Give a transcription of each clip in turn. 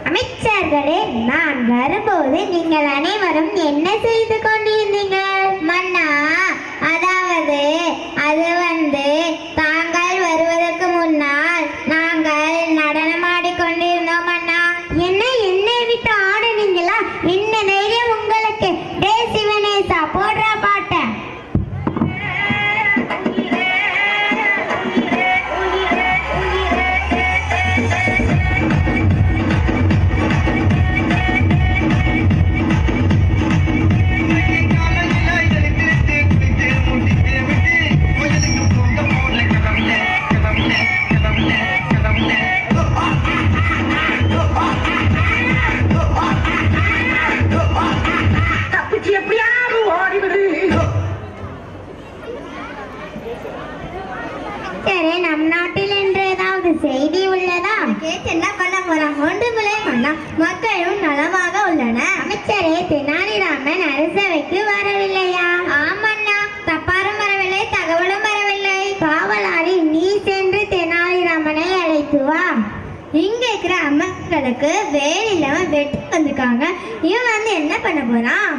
அமைச்சர்களே, நான் வரும்போது நீங்கள் அனைவரும் என்ன செய்து கொண்டிருந்தீர்கள்? மன்னா, அதாவது அது தாங்கள் வருவதற்கு முன்னால் நாங்கள் நடனமாடி கொண்டிருந்தோம் மன்னா. என்னை விட்டு ஆடுனீங்களா? என்ன தைரியம் உங்களுக்கு? டே சிவனேசா, போடுற பாட்ட. நம் நாட்டில் என்று ஏதாவது செய்தி உள்ளதா? என்ன பண்ண போறாங்க? ஒன்றுமில்லை மன்னா, மக்களும் நலமாக உள்ளன. அமைச்சரே, தெனாலிராமன் அரசவைக்கு வரவில்லையா? ஆமண்ணா, தப்பாரும் வரவில்லை, தகவலும் வரவில்லை. காவலாளி, நீ சென்று தெனாலிராமனை அழைத்து வா. இங்க இருக்கிற அம்மக்களுக்கு வேலையில வெட்டி வந்திருக்காங்க. இவன் என்ன பண்ண போறான்?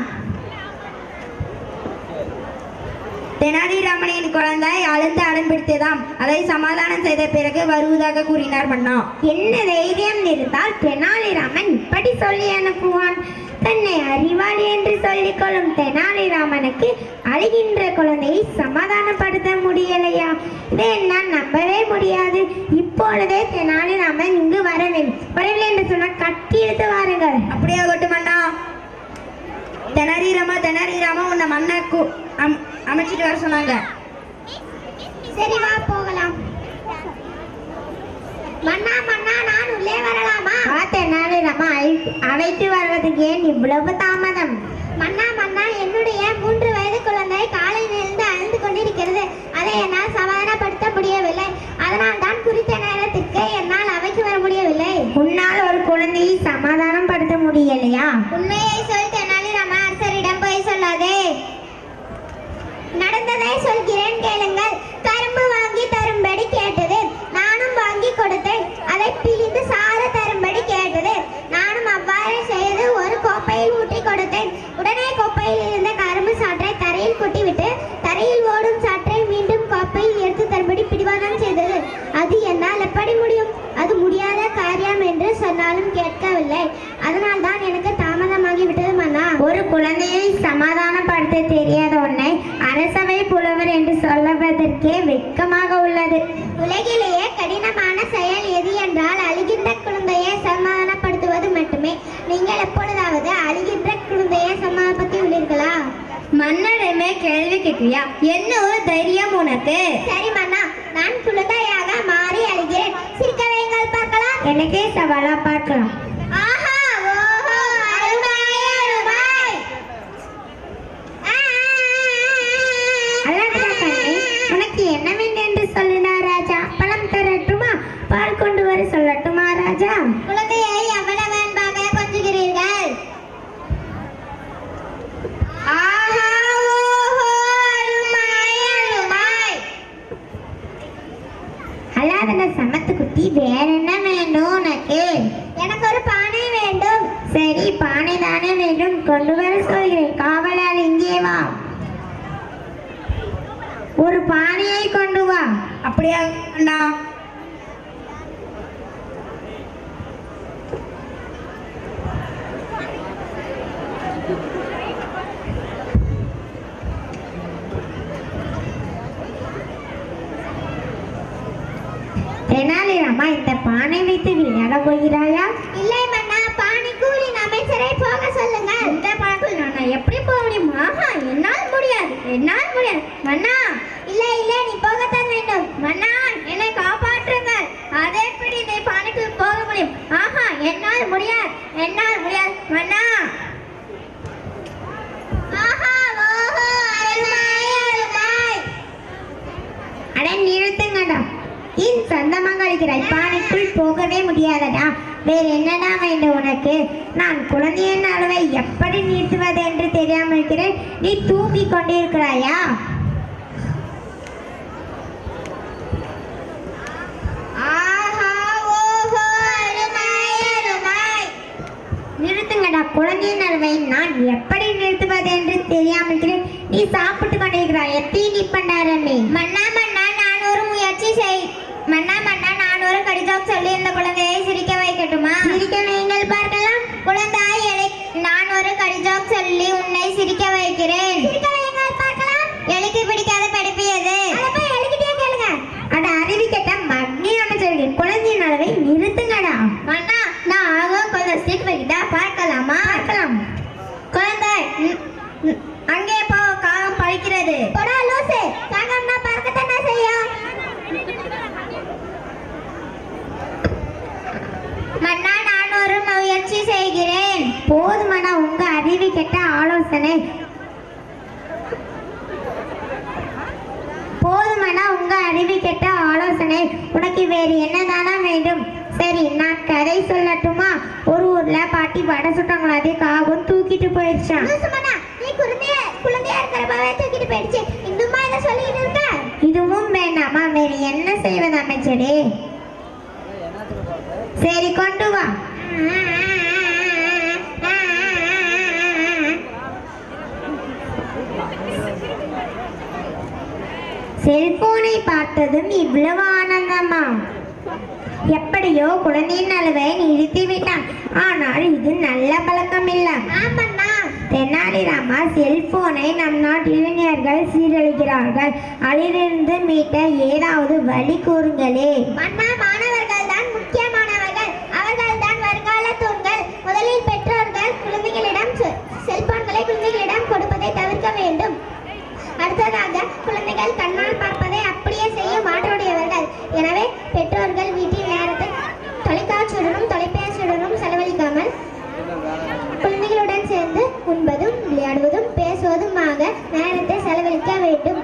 தெனாலிராமனின் குழந்தை அழுந்து அடம் பிடித்ததாம். அதை சமாதானம் செய்த பிறகு வருவதாக கூறினார் மன்னா. என்ன தைரியம் இருந்தால் தெனாலிராமன் இப்படி சொல்லி அனுப்புவான்? தன்னை அறிவாளி என்று சொல்லிக் கொள்ளும் தெனாலிராமனுக்கு அழுகின்ற குழந்தையை சமாதானப்படுத்த முடியலையா? இதை என்னால் நம்பவே முடியாது. இப்பொழுதே தெனாலிராமன் இங்கு வரவில்லை என்று சொன்னால் கட்டி எடுத்து வாருங்கள். அப்படியே ஆகட்டும் மன்னா. தெனாலிராமா உன்னை மன்ன அமைச்சிட்டு வர சொன்னாங்க. சரி, வா போகலாம். மன்னா, நான் உள்ளே வரலாமா? தெனாலிராமா, அழைத்து வருவதற்கு ஏன் இவ்வளவு தாமதம்? மன்னா, என்னுடைய 3 வயது குழந்தை காலையிலிருந்து அழுந்து கொண்டிருக்கிறது. அதை என்னால் சமாதானப்படுத்த முடியவில்லை. அதனால் தான் குறித்த நேரத்திற்கு என்னால் அவைக்கு வர முடியவில்லை. உன்னால் ஒரு குழந்தையை சமாதானம் படுத்த முடியலையா? உண்மையை சொல் தெனாலிராமா, அரசரிடம் போய் சொல்லாதே. நடந்ததை சொல்கிறேன் கேளுங்கள். கரும்பு வாங்கி தரும்படி கேட்டது, நானும் வாங்கி கொடுத்தேன். அதை பிழிந்து சாறு தரும்படி கேட்டது, நானும் அவ்வாறு செய்து ஒரு கோப்பையில் ஊற்றி கொடுத்தேன். உடனே கோப்பையில் இருந்த கரும்பு சாற்றை தரையில் கொட்டிவிட்டு தரையில் ஓடும் சாற்றை மீண்டும் கோப்பையில் எடுத்து தரும்படி பிடிவாதம் செய்தது. அது என்னால் எப்படி முடியும்? அது முடியாத காரியம் என்று சொன்னாலும் கேட்கவில்லை. அதனால் தான் எனக்கு தாமதமாகி விட்டது மன்னா. ஒரு குழந்தையை சமாதானப்படுத்த தெரியாத உன்னை அரசவை புலவர் என்று சொல்லுவதற்கே வெட்கமாக உள்ளது. உலகிலேயே கடினமான செயல் எது என்றால் அழுகின்ற குழந்தையை சமாதானப்படுத்துவது மட்டுமே. நீங்கள் எப்பொழுதாவது அழுகின்ற குழந்தையை சமாதானப்படுத்தி உள்ளீர்களா? மன்னரிடமே கேள்வி கேட்கிறியா? என்ன ஒரு தைரியம் உனக்கு? சரி மன்னா, நான் குழந்தையாக மாறி அழுகிறேன். சிரிக்க வைங்கள் பார்க்கலாம். எனக்கே சவாலா பார்க்கலாம். ஆஹா, ஓஹோ, அருமாய் அருமாய். உனக்கு என்ன வேண்டும் என்று சொல்லினார் ராஜா? பழம் தரட்டுமா? பால் கொண்டு வர சொல்லட்டுமா ராஜா? குழந்தையை எவ்வளவு அன்பாக கொஞ்சுகிறீர்கள். ஆஹா, ஓஹோ, அருமாய் அருமாய். அல்லாதன சமத்து குட்டி, வேற என்ன வேண்டும் உனக்கு? எனக்கு ஒரு பானை வேண்டும். சரி, பானை தானே வேண்டும், கொண்டு வர சொல்கிறேன். காவலால் இங்கே வா. ஒரு பானையை கொண்டு வா. அப்படியா அண்ணா? தெனாலிராமா, இந்த பானை வைத்து விளையாட போகிறாயா? இல்லை மன்னா, பானைக்குள் அமைச்சரை போக சொல்லுங்கள். இந்த பானைக்குள் நான் எப்படி போக முடியும்? ஆஹா, என்னால் முடியாது மன்னா. இல்லை, நீ போகத்தான் வேண்டும். மன்னா, என்னை காப்பாற்றுங்கள். அதே எப்படி இந்த பானைக்குள் போக முடியும்? ஆஹா, என்னால் முடியாது மன்னா. ஆஹா, ஓஹோ, முடியாதடா. வேறு என்னடா வேண்டும் உனக்கு? நான் குழந்தையின் அளவை எப்படி நிறுத்துவது என்று தெரியாமல் இருக்கிறேன். நீ தூங்கிக் கொண்டிருக்கிறாயா? நிறுத்துங்கடா, குழந்தையின் அளவை நான் எப்படி நிறுத்துவது என்று தெரியாமல் இருக்கிறேன். நீ சாப்பிட்டு கொண்டிருக்கிறாய். எப்படி நிப்பண்டாரமே? மன்னா மன்னா, நான் ஒரு முயற்சி செய். மன்னா மன்னா, நான் ஒரு கடிதம் சொல்லி இந்த குழந்தையை சிரிக்க வைக்கட்டுமா? சிரிக்க வைங்கள் பார்க்கலாம். குழந்தாய், நான் ஒரு கடிதம் சொல்லி உன்னை சிரிக்க வைக்கிறேன். சிரிக்க வைங்கள் பார்க்கலாம். எலிக்கு பிடிக்காத படிப்பு எது? எலிக்கிட்டே கேளுங்க. அட அறிவி கேட்ட மக்னி அமைச்சர்கள், குழந்தையின் அளவை நிறுத்துங்கடா. மன்னா, நான் கொஞ்சம் சீட் வைக்கிட்டா பார்க்கலாமா? பார்க்கலாம். குழந்தை, அங்கே போ, காகம் பழிக்கிறது. போடா லூசு, காகம்னா பார்க்கத்தானே செய்யும். மன்னா, நான் ஒரு முயற்சி செய்கிறேன். போதுமண்ணா, உங்க அறிவு கெட்ட ஆலோசனை. போதுமண்ணா, உங்க அறிவு கெட்ட ஆலோசனை. உனக்கு வேறு என்னதானா வேண்டும்? சரி, நான் கதை சொல்லட்டுமா? ஒரு ஊர்ல பாட்டி வடை சுட்டாங்களா, அதே காகம் தூக்கிட்டு போயிடுச்சான். நீ குழந்தையா இருக்கிறப்பவே தூக்கிட்டு போயிடுச்சு. இன்னுமா இதை சொல்லிட்டு இருக்க? இதுவும் வேண்டாமா? வேறு என்ன செய்வது அமைச்சரே? சரி, கொண்டு வா. செல்போனை பார்த்ததும் இவ்வளவு ஆனந்தமா? எப்படியோ குழந்தையின் அளவை நிறுத்திவிட்டான். ஆனால் இது நல்ல பழக்கம் இல்ல. தெனாலிராமா, செல்போனை நம் நாட்டு இளைஞர்கள் சீரழிக்கிறார்கள். அதிலிருந்து மீட்ட ஏதாவது வழி கூறுங்களே. மாணவர்கள் தான் முக்கியமானவர்கள். அவர்கள் தான் வருங்கால தூண்கள். முதலில் பெற்றோர்கள் குழந்தைகளிடம் செல்போன்களை குழந்தைகளிடம் கொடுப்பதை தவிர்க்க வேண்டும். அடுத்ததாக, குழந்தைகள் கண்ணால் பார்ப்பதை அப்படியே செய்ய மாற்றுடையவர்கள். எனவே பெற்றோர்கள் வீட்டில் நேரத்தை தொலைக்காட்சியுடனும் தொலைபேசியுடனும் செலவழிக்காமல் குழந்தைகளுடன் சேர்ந்து உண்பதும் விளையாடுவதும் பேசுவதுமாக நேரத்தை செலவழிக்க வேண்டும்.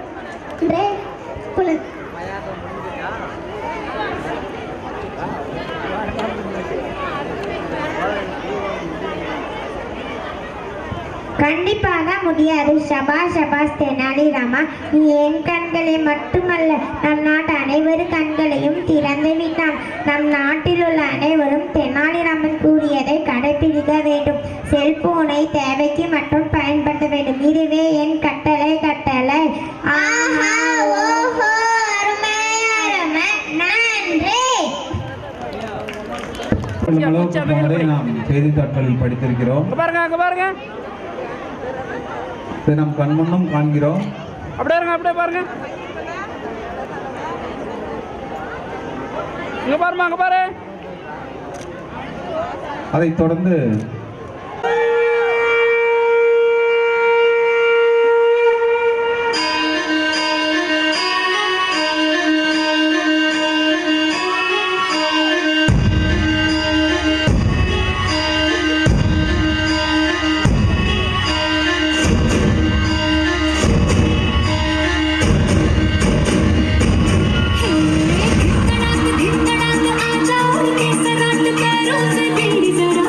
கண்டிப்பாக முடியாது. ஷபாஷ் ஷபாஷ் தெனாலிராமா, நீ என் கண்களை மட்டுமல்ல, நம் நாட்டு அனைவரு கண்களையும் திறந்து விட்டான். நம் நாட்டில் உள்ள அனைவரும் தெனாலிராமன் கூறியதை கடைபிடிக்க வேண்டும். செல்போனை தேவைக்கு மட்டும் பயன்படுத்த வேண்டும். இதுவே என் கட்டளை. கட்டளை. ஆஹா, ஓஹோ, அருமை அருமை, நன்றி. நாம் செய்தித்தாட்களில் படித்திருக்கிறோம். பாருங்க, நம் கண்முன்னும் காண்கிறோம். அப்படியே பாருங்க. அங்க பாரு. அதைத் தொடர்ந்து आजा और कैसा रात पैरों से बिल्ली जरा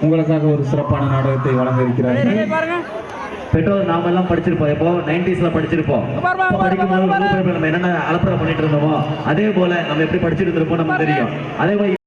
உங்களுக்காக ஒரு சிறப்பான நாடகத்தை வழங்க இருக்கிறார்கள். டேய், பாருங்க. பெற்றோர் நாம எல்லாம் படிச்சிருப்போம். இப்போ 90ஸ்ல படிச்சிருப்போம். பாரு, அப்ப படிக்கும்போது பாரு, பாரு. நம்ம என்னென்ன அலப்பறை பண்ணிட்டு இருந்தோமோ அதே போல நம்ம எப்படி படிச்சிட்டு இருந்திருப்போம் நமக்கு தெரியும். அதே போல